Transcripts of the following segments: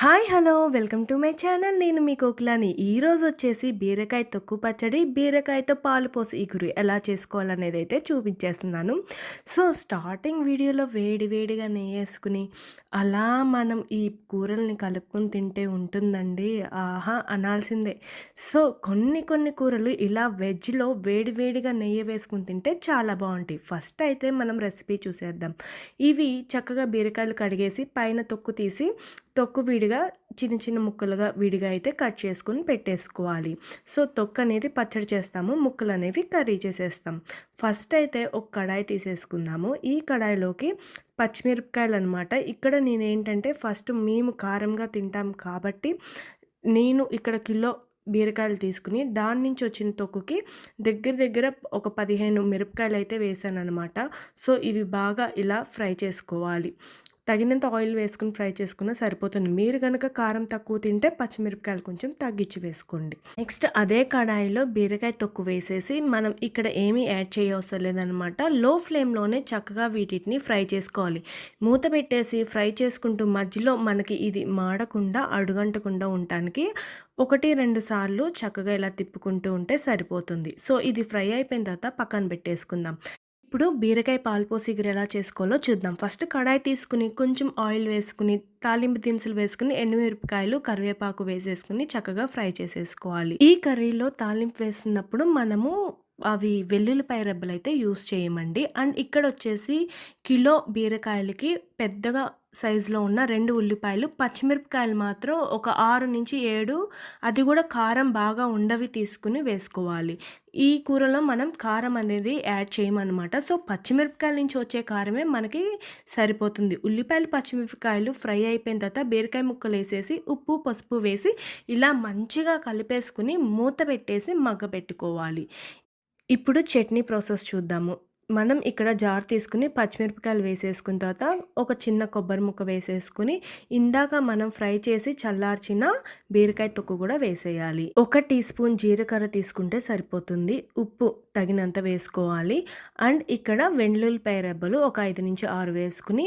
Hi hello welcome to my channel. నేను మీ కోకిలాని. ఈరోజు వచ్చేసి బీరకాయ తొక్కు పచ్చడి, బీరకాయతో పాలు పోసి ఇగురు ఎలా చేసుకోవాలనేది అయితే చూపించేస్తున్నాను. సో స్టార్టింగ్ వీడియోలో వేడి వేడిగా నెయ్యేసుకుని అలా మనం ఈ కూరల్ని కలుపుకొని తింటే ఉంటుందండి, ఆహా అనాల్సిందే. సో కొన్ని కూరలు ఇలా వెజ్లో వేడి వేడిగా నెయ్యి వేసుకుని తింటే చాలా బాగుంటాయి. ఫస్ట్ అయితే మనం రెసిపీ చూసేద్దాం. ఇవి చక్కగా బీరకాయలు కడిగేసి పైన తొక్కు తీసి తొక్కు విడిగా చిన్న చిన్న ముక్కలుగా విడిగా అయితే కట్ చేసుకొని పెట్టేసుకోవాలి. సో తొక్కు అనేది పచ్చడి చేస్తాము, ముక్కలు అనేవి కర్రీ చేసేస్తాం. ఫస్ట్ అయితే ఒక కడాయి తీసేసుకుందాము. ఈ కడాయిలోకి పచ్చిమిరపకాయలు అనమాట. ఇక్కడ నేనేంటంటే ఫస్ట్ మేము కారంగా తింటాం కాబట్టి నేను ఇక్కడ కిలో బీరకాయలు తీసుకుని దాని నుంచి వచ్చిన తొక్కుకి దగ్గర ఒక 15 మిరపకాయలు అయితే వేసాను అనమాట. సో ఇవి బాగా ఇలా ఫ్రై చేసుకోవాలి. తగినంత ఆయిల్ వేసుకుని ఫ్రై చేసుకున్నా సరిపోతుంది. మీరు కనుక కారం తక్కువ తింటే పచ్చిమిరపకాయలు కొంచెం తగ్గించి వేసుకోండి. నెక్స్ట్ అదే కడాయిలో బీరకాయ తొక్కు వేసేసి మనం ఇక్కడ ఏమీ యాడ్ చేయవసరం లేదనమాట. లో ఫ్లేమ్లోనే చక్కగా వీటిని ఫ్రై చేసుకోవాలి. మూత పెట్టేసి ఫ్రై చేసుకుంటూ మధ్యలో మనకి ఇది మాడకుండా అడుగంటకుండా ఉండటానికి 1-2 సార్లు చక్కగా ఇలా తిప్పుకుంటూ ఉంటే సరిపోతుంది. సో ఇది ఫ్రై అయిపోయిన తర్వాత పక్కన పెట్టేసుకుందాం. ఇప్పుడు బీరకాయ పాలుపోసి ఇగురు ఎలా చేసుకోవాలో చూద్దాం. ఫస్ట్ కడాయి తీసుకుని కొంచెం ఆయిల్ వేసుకుని తాలింపు దినుసులు వేసుకుని ఎండుమిరపకాయలు కరివేపాకు వేసేసుకుని చక్కగా ఫ్రై చేసేసుకోవాలి. ఈ కర్రీలో తాలింపు వేస్తున్నప్పుడు మనము అవి వెల్లుల్లిపాయ రెబ్బలు అయితే యూస్ చేయమండి. అండ్ ఇక్కడ వచ్చేసి కిలో బీరకాయలకి పెద్దగా సైజులో ఉన్న 2 ఉల్లిపాయలు, పచ్చిమిరపకాయలు మాత్రం ఒక 6-7, అది కూడా కారం బాగా ఉండవి తీసుకుని వేసుకోవాలి. ఈ కూరలో మనం కారం అనేది యాడ్ చేయమన్నమాట. సో పచ్చిమిరపకాయల నుంచి వచ్చే కారమే మనకి సరిపోతుంది. ఉల్లిపాయలు పచ్చిమిరపకాయలు ఫ్రై అయిపోయిన తర్వాత బీరకాయ ముక్కలు వేసేసి ఉప్పు పసుపు వేసి ఇలా మంచిగా కలిపేసుకుని మూత పెట్టేసి మగ్గపెట్టుకోవాలి. ఇప్పుడు చట్నీ ప్రాసెస్ చూద్దాము. మనం ఇక్కడ జార్ తీసుకుని పచ్చిమిరపకాయలు వేసేసుకున్న తర్వాత ఒక చిన్న కొబ్బరి ముక్క వేసేసుకుని ఇందాక మనం ఫ్రై చేసి చల్లార్చిన బీరకాయ తొక్కు కూడా వేసేయాలి. 1 టీ స్పూన్ జీలకర్ర తీసుకుంటే సరిపోతుంది. ఉప్పు తగినంత వేసుకోవాలి. అండ్ ఇక్కడ వెల్లుల్లిపాయ రెబ్బలు ఒక 5-6 వేసుకుని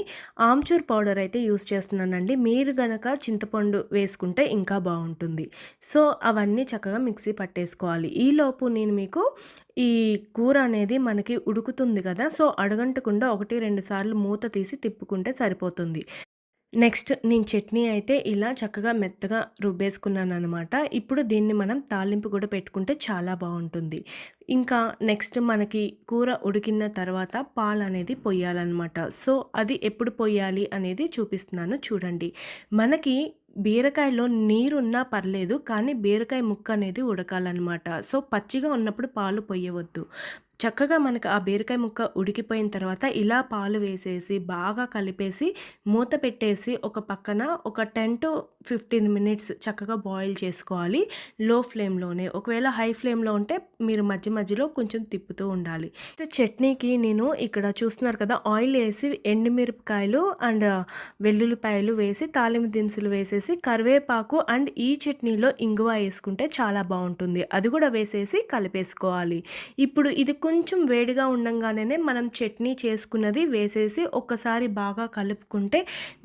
ఆమ్చూర్ పౌడర్ అయితే యూస్ చేస్తున్నానండి. మీరు గనక చింతపండు వేసుకుంటే ఇంకా బాగుంటుంది. సో అవన్నీ చక్కగా మిక్సీ పట్టేసుకోవాలి. ఈలోపు నేను మీకు ఈ కూర అనేది మనకి ఉడుకుతుంది కదా, సో అడగంటకుండా 1-2 సార్లు మూత తీసి తిప్పుకుంటే సరిపోతుంది. నెక్స్ట్ నేను చట్నీ అయితే ఇలా చక్కగా మెత్తగా రుబ్బేసుకున్నాను అనమాట. ఇప్పుడు దీన్ని మనం తాలింపు కూడా పెట్టుకుంటే చాలా బాగుంటుంది. ఇంకా నెక్స్ట్ మనకి కూర ఉడికిన తర్వాత పాలు అనేది పొయ్యాలన్నమాట. సో అది ఎప్పుడు పొయ్యాలి అనేది చూపిస్తున్నాను చూడండి. మనకి బీరకాయలో నీరున్నా పర్లేదు, కానీ బీరకాయ ముక్క అనేది ఉడకాలన్నమాట. సో పచ్చిగా ఉన్నప్పుడు పాలు పొయ్యవద్దు. చక్కగా మనకు ఆ బీరకాయ ముక్క ఉడికిపోయిన తర్వాత ఇలా పాలు వేసేసి బాగా కలిపేసి మూత పెట్టేసి ఒక పక్కన ఒక 10-15 మినిట్స్ చక్కగా బాయిల్ చేసుకోవాలి లో ఫ్లేమ్లోనే. ఒకవేళ హై ఫ్లేమ్లో ఉంటే మీరు మధ్యలో కొంచెం తిప్పుతూ ఉండాలి. చట్నీకి నేను ఇక్కడ చూస్తున్నారు కదా, ఆయిల్ వేసి ఎండుమిరపకాయలు అండ్ వెల్లుల్లిపాయలు వేసి తాలింపు దినుసులు వేసేసి కరివేపాకు అండ్ ఈ చట్నీలో ఇంగువ వేసుకుంటే చాలా బాగుంటుంది. అది కూడా వేసేసి కలిపేసుకోవాలి. ఇప్పుడు ఇది కొంచెం వేడిగా ఉండంగానే మనం చట్నీ చేసుకున్నది వేసేసి ఒక్కసారి బాగా కలుపుకుంటే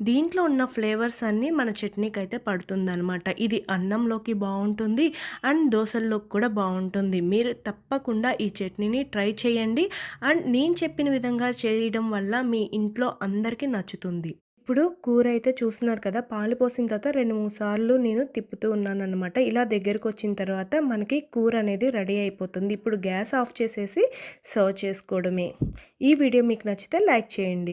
దీంట్లో ఉన్న ఫ్లేవర్స్ అన్నీ మన చట్నీకి అయితే పడుతుందన్నమాట. ఇది అన్నంలోకి బాగుంటుంది అండ్ దోశల్లోకి కూడా బాగుంటుంది. మీరు తప్పకుండా ఈ చట్నీని ట్రై చేయండి. అండ్ నేను చెప్పిన విధంగా చేయడం వల్ల మీ ఇంట్లో అందరికీ నచ్చుతుంది. ఇప్పుడు కూర అయితే చూస్తున్నారు కదా, పాలు పోసిన తర్వాత 2-3 సార్లు నేను తిప్పుతూ ఉన్నాను అనమాట. ఇలా దగ్గరకు వచ్చిన తర్వాత మనకి కూర అనేది రెడీ అయిపోతుంది. ఇప్పుడు గ్యాస్ ఆఫ్ చేసేసి సర్వ్ చేసుకోవడమే. ఈ వీడియో మీకు నచ్చితే లైక్ చేయండి.